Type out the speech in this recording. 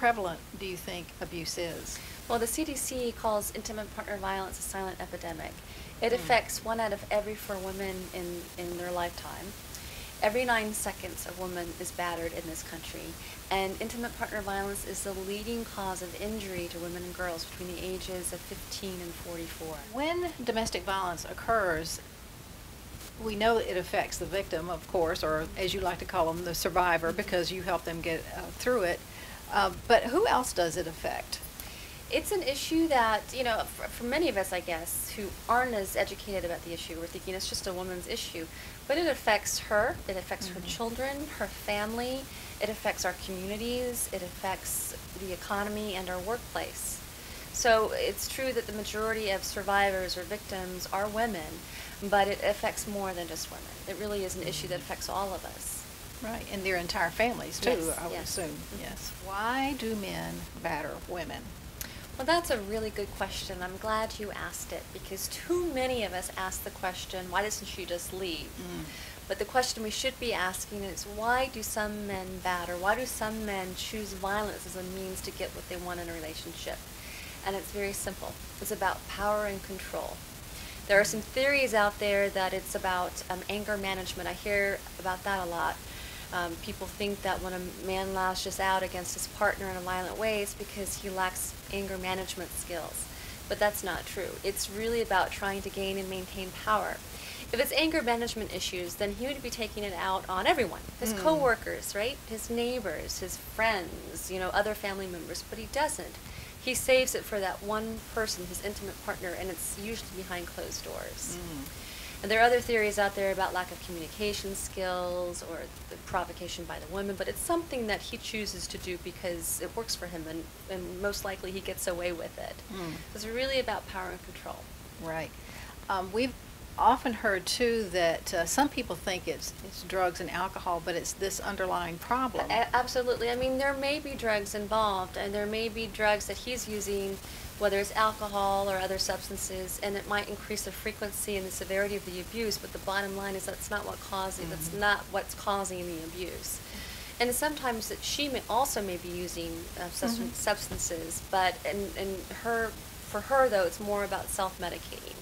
prevalent do you think abuse is? Well, the CDC calls intimate partner violence a silent epidemic. It affects 1 out of every 4 women in their lifetime. Every 9 seconds, a woman is battered in this country, and intimate partner violence is the leading cause of injury to women and girls between the ages of 15 and 44. When domestic violence occurs, we know it affects the victim, of course, or as you like to call them, the survivor, because you help them get through it. But who else does it affect? It's an issue that, you know, for many of us, I guess, who aren't as educated about the issue, we're thinking it's just a woman's issue. But it affects her, it affects her children, her family, it affects our communities, it affects the economy and our workplace. So it's true that the majority of survivors or victims are women, but it affects more than just women. It really is an issue that affects all of us. Right, and their entire families too, Yes, I would yes. assume. Yes. Why do men batter women? Well, that's a really good question. I'm glad you asked it, because too many of us ask the question, why doesn't she just leave? But the question we should be asking is, why do some men batter? Why do some men choose violence as a means to get what they want in a relationship? And it's very simple. It's about power and control. There are some theories out there that it's about anger management. I hear about that a lot. People think that when a man lashes out against his partner in a violent way, it's because he lacks anger management skills. But that's not true. It's really about trying to gain and maintain power. If it's anger management issues, then he would be taking it out on everyone. His coworkers, right? His neighbors, his friends, you know, other family members. But he doesn't. He saves it for that one person, his intimate partner, and it's usually behind closed doors. And there are other theories out there about lack of communication skills or the provocation by the women, but it's something that he chooses to do because it works for him, and most likely he gets away with it. It's really about power and control. Right. We've often heard too that some people think it's drugs and alcohol, but it's this underlying problem. Absolutely. I mean, there may be drugs involved, and there may be drugs that he's using, whether it's alcohol or other substances, and it might increase the frequency and the severity of the abuse, but the bottom line is that's not that's not what's causing the abuse. And sometimes that she may also be using substances, but for her though, it's more about self-medicating.